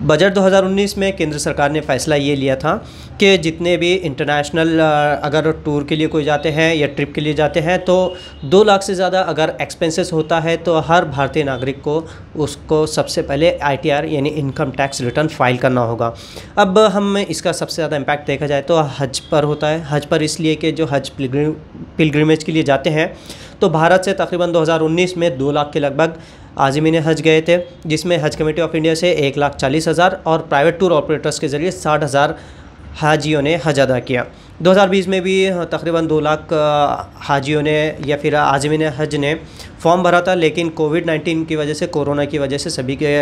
Budget 2019 में केंद्र सरकार ने फैसला ये लिया था कि जितने भी इंटरनेशनल अगर टूर के लिए कोई जाते हैं या ट्रिप के लिए जाते हैं तो 2 लाख से ज़्यादा अगर एक्सपेंसेस होता है तो हर भारतीय नागरिक को उसको सबसे पहले ITR यानी इनकम टैक्स रिटर्न फाइल करना होगा। अब हम इसका सबसे ज़्यादा इम्पैक्ट देखा जाए तो हज पर होता है। हज पर इसलिए कि जो हज पिलग्रिमेज के लिए जाते हैं तो भारत से तकरीबन 2019 में 2 लाख के लगभग आज़मीन हज गए थे, जिसमें हज कमेटी ऑफ इंडिया से 1,40,000 और प्राइवेट टूर ऑपरेटर्स के ज़रिए 60,000 हाजियों ने हज अदा किया। 2020 में भी तकरीबन 2 लाख हाजियों ने या फिर आज़मीन हज ने फॉर्म भरा था, लेकिन कोविड-19 की वजह से, कोरोना की वजह से सभी के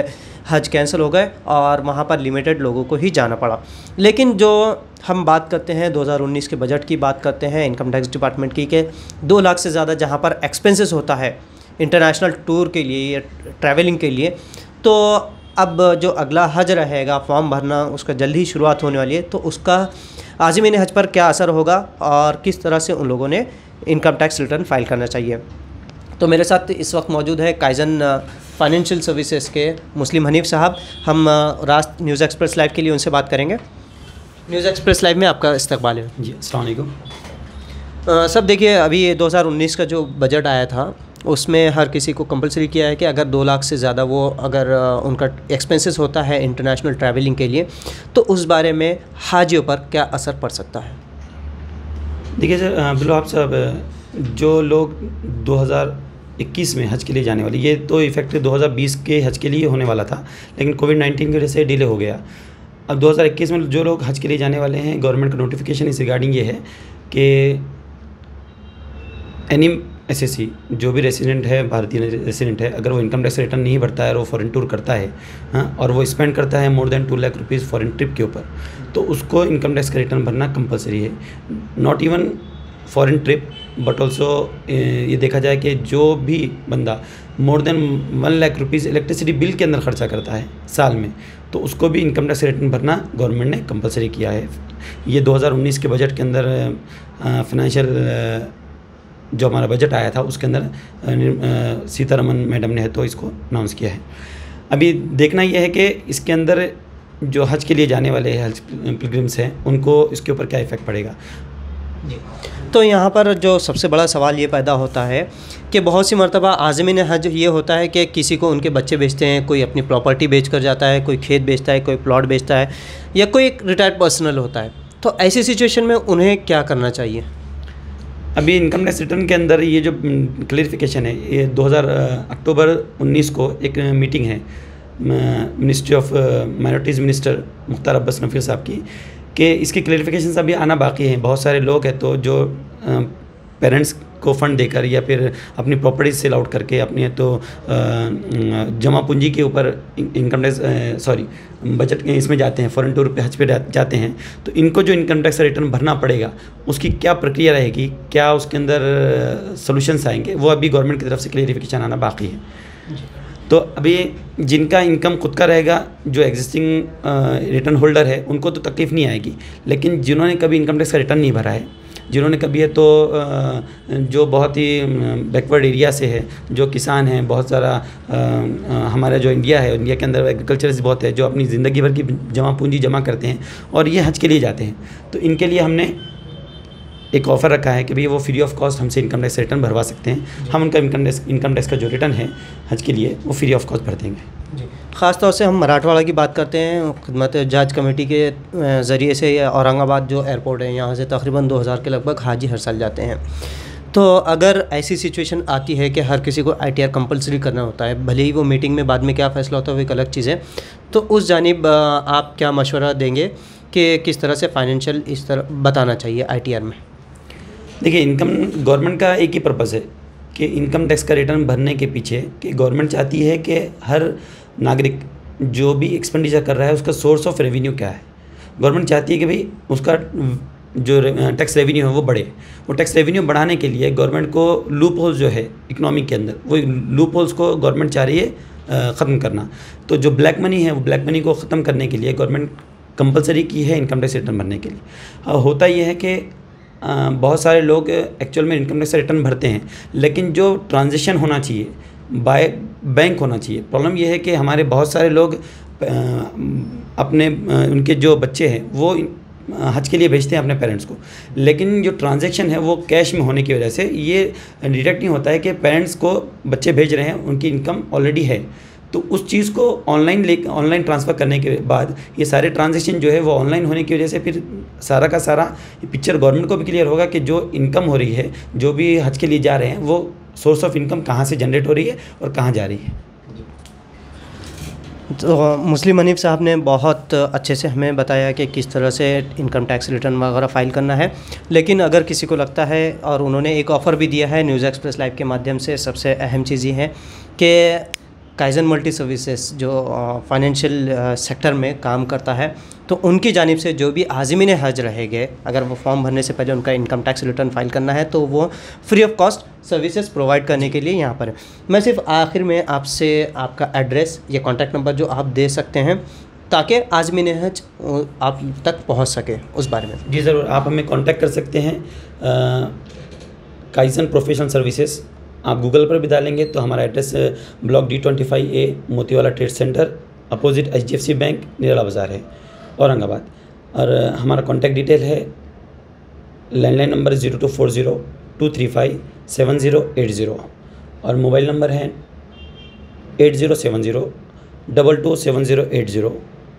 हज कैंसिल हो गए और वहाँ पर लिमिटेड लोगों को ही जाना पड़ा। लेकिन जो हम बात करते हैं 2019 के बजट की बात करते हैं इनकम टैक्स डिपार्टमेंट की, कि 2 लाख से ज़्यादा जहाँ पर एक्सपेंसेस होता है इंटरनेशनल टूर के लिए या ट्रैवलिंग के लिए, तो अब जो अगला हज रहेगा फॉर्म भरना उसका जल्द ही शुरुआत होने वाली है, तो उसका आज़मीन हज पर क्या असर होगा और किस तरह से उन लोगों ने इनकम टैक्स रिटर्न फाइल करना चाहिए। तो मेरे साथ इस वक्त मौजूद है काइजन फाइनेंशियल सर्विसेज के मुस्लिम हनीफ़ साहब। हम रास्त न्यूज़ एक्सप्रेस लाइव के लिए उनसे बात करेंगे। न्यूज़ एक्सप्रेस लाइव में आपका इस्तकबाल है जी। अस्सलाम वालेकुम। सब देखिए, अभी 2019 का जो बजट आया था उसमें हर किसी को कंपलसरी किया है कि अगर 2 लाख से ज़्यादा वो अगर उनका एक्सपेंसेस होता है इंटरनेशनल ट्रैवलिंग के लिए, तो उस बारे में हाजियों पर क्या असर पड़ सकता है। देखिए सर, बिल्कुल आप साहब, जो लोग 2021 में हज के लिए जाने वाले, ये तो इफेक्टिव 2020 के हज के लिए होने वाला था, लेकिन कोविड-19 की वजह से डिले हो गया। अब 2021 में जो लोग हज के लिए जाने वाले हैं, गवर्नमेंट का नोटिफिकेशन इस रिगार्डिंग ये है कि एनी SSC जो भी रेसिडेंट है, भारतीय रेसिडेंट है, अगर वो इनकम टैक्स रिटर्न नहीं भरता है और वो फॉरेन टूर करता है, हाँ, और वो स्पेंड करता है more than 2 lakh rupees foreign trip के ऊपर, तो उसको इनकम टैक्स का रिटर्न भरना कंपलसरी है। Not even foreign trip but also ये देखा जाए कि जो भी बंदा more than 1 lakh rupees electricity bill के अंदर खर्चा करता है साल में, तो उसको भी इनकम टैक्स रिटर्न भरना गवर्नमेंट ने कंपलसरी किया है। ये 2019 के बजट के अंदर फाइनेंशियल जो हमारा बजट आया था उसके अंदर सीतारमन मैडम ने तो इसको अनाउंस किया है। अभी देखना यह है कि इसके अंदर जो हज के लिए जाने वाले हज पिलग्रिम्स हैं उनको इसके ऊपर क्या इफ़ेक्ट पड़ेगा। जी, तो यहाँ पर जो सबसे बड़ा सवाल ये पैदा होता है कि बहुत सी मरतबा आज़मीन हज ये होता है कि किसी को उनके बच्चे बेचते हैं, कोई अपनी प्रॉपर्टी बेच कर जाता है, कोई खेत बेचता है, कोई प्लॉट बेचता है, या कोई एक रिटायर्ड पर्सनल होता है। तो ऐसी सिचुएशन में उन्हें क्या करना चाहिए। अभी इनकम टैक्स रिटर्न के अंदर ये जो क्लेरिफिकेशन है, ये 2000 अक्टूबर 19 को एक मीटिंग है ministry of minorities minister Mukhtar Abbas Naqvi साहब की, कि इसकी क्लेरिफिकेशन अभी आना बाकी हैं। बहुत सारे लोग हैं तो जो पेरेंट्स को फ़ंड देकर या फिर अपनी प्रॉपर्टी सेल आउट करके अपने तो जमा पूंजी के ऊपर इनकम टैक्स बजट के इसमें जाते हैं, फॉरेन टूर पे हज पे जाते हैं, तो इनको जो इनकम टैक्स रिटर्न भरना पड़ेगा उसकी क्या प्रक्रिया रहेगी, क्या उसके अंदर सॉल्यूशंस आएंगे, वो अभी गवर्नमेंट की तरफ से क्लेरिफिकेशन आना बाकी है। तो अभी जिनका इनकम खुद का रहेगा, जो एग्जिस्टिंग रिटर्न होल्डर है, उनको तो तकलीफ़ नहीं आएगी, लेकिन जिन्होंने कभी इनकम टैक्स का रिटर्न नहीं भरा है, जिन्होंने कभी है तो जो बहुत ही बैकवर्ड एरिया से है, जो किसान हैं, बहुत सारा हमारा जो इंडिया है, इंडिया के अंदर एग्रीकल्चरिस्ट बहुत है जो अपनी ज़िंदगी भर की जमा पूंजी जमा करते हैं और ये हज के लिए जाते हैं, तो इनके लिए हमने एक ऑफ़र रखा है कि भाई वो फ्री ऑफ कॉस्ट हमसे इनकम टैक्स रिटर्न भरवा सकते हैं। हम उनका इनकम टैक्स का जो रिटर्न है हज के लिए वो फ्री ऑफ कॉस्ट भर देंगे। ख़ास तौर से हम मराठवाड़ा की बात करते हैं, खिदमत जहाज कमेटी के ज़रिए से औरंगाबाद जो एयरपोर्ट है यहाँ से तकरीबन 2000 के लगभग हाजी हर साल जाते हैं। तो अगर ऐसी सिचुएशन आती है कि हर किसी को ITR कंपलसरी करना होता है, भले ही वो मीटिंग में बाद में क्या फ़ैसला होता है वो एक अलग चीज़ है, तो उस जानिब आप क्या मशवरा देंगे कि किस तरह से फाइनेंशियल इस तरह बताना चाहिए ITR में। देखिए, इनकम गवर्नमेंट का एक ही पर्पज़ है कि इनकम टैक्स का रिटर्न भरने के पीछे कि गवर्नमेंट चाहती है कि हर नागरिक जो भी एक्सपेंडिचर कर रहा है उसका सोर्स ऑफ रेवेन्यू क्या है। गवर्नमेंट चाहती है कि भाई उसका जो टैक्स रेवेन्यू है वो बढ़े। वो टैक्स रेवेन्यू बढ़ाने के लिए गवर्नमेंट को लूप होल्स जो है इकोनॉमी के अंदर, वो लूप होल्स को गवर्नमेंट चाह रही है ख़त्म करना। तो जो ब्लैक मनी है वो ब्लैक मनी को ख़त्म करने के लिए गवर्नमेंट कंपलसरी की है इनकम टैक्स रिटर्न भरने के लिए। होता ये है कि बहुत सारे लोग एक्चुअल में इनकम टैक्स रिटर्न भरते हैं, लेकिन जो ट्रांजेक्शन होना चाहिए बाय बैंक होना चाहिए। प्रॉब्लम यह है कि हमारे बहुत सारे लोग अपने उनके जो बच्चे हैं वो हज के लिए भेजते हैं अपने पेरेंट्स को, लेकिन जो ट्रांजैक्शन है वो कैश में होने की वजह से ये डिटेक्ट नहीं होता है कि पेरेंट्स को बच्चे भेज रहे हैं, उनकी इनकम ऑलरेडी है। तो उस चीज़ को ऑनलाइन ट्रांसफ़र करने के बाद ये सारे ट्रांजैक्शन जो है वो ऑनलाइन होने की वजह से फिर सारा का सारा पिक्चर गवर्नमेंट को भी क्लियर होगा कि जो इनकम हो रही है, जो भी हज के लिए जा रहे हैं, वो सोर्स ऑफ इनकम कहाँ से जनरेट हो रही है और कहाँ जा रही है। तो मुस्लिम हनीफ साहब ने बहुत अच्छे से हमें बताया कि किस तरह से इनकम टैक्स रिटर्न वगैरह फ़ाइल करना है। लेकिन अगर किसी को लगता है, और उन्होंने एक ऑफ़र भी दिया है न्यूज़ एक्सप्रेस लाइव के माध्यम से, सबसे अहम चीज़ ये है कि काइजन मल्टी सर्विसेज जो फाइनेंशियल सेक्टर में काम करता है, तो उनकी जानिब से जो भी आज़मीन हज रहेंगे, अगर वो फॉर्म भरने से पहले उनका इनकम टैक्स रिटर्न फाइल करना है, तो वो free of cost services provide करने के लिए यहाँ पर है। मैं सिर्फ आखिर में आपसे आपका एड्रेस या कॉन्टैक्ट नंबर जो आप दे सकते हैं ताकि आज़मीन हज आप तक पहुँच सके, उस बारे में। जी ज़रूर, आप हमें कॉन्टैक्ट कर सकते हैं। काइजन प्रोफेशनल सर्विसेज आप गूगल पर भी डालेंगे तो हमारा address block D25A Motiwala trade centre opposite HDFC bank Nirala Bazaar है, औरंगाबाद। और हमारा कॉन्टैक्ट डिटेल है, लैंडलाइन नंबर 0240-235-7080 और मोबाइल नंबर है 8070-227080।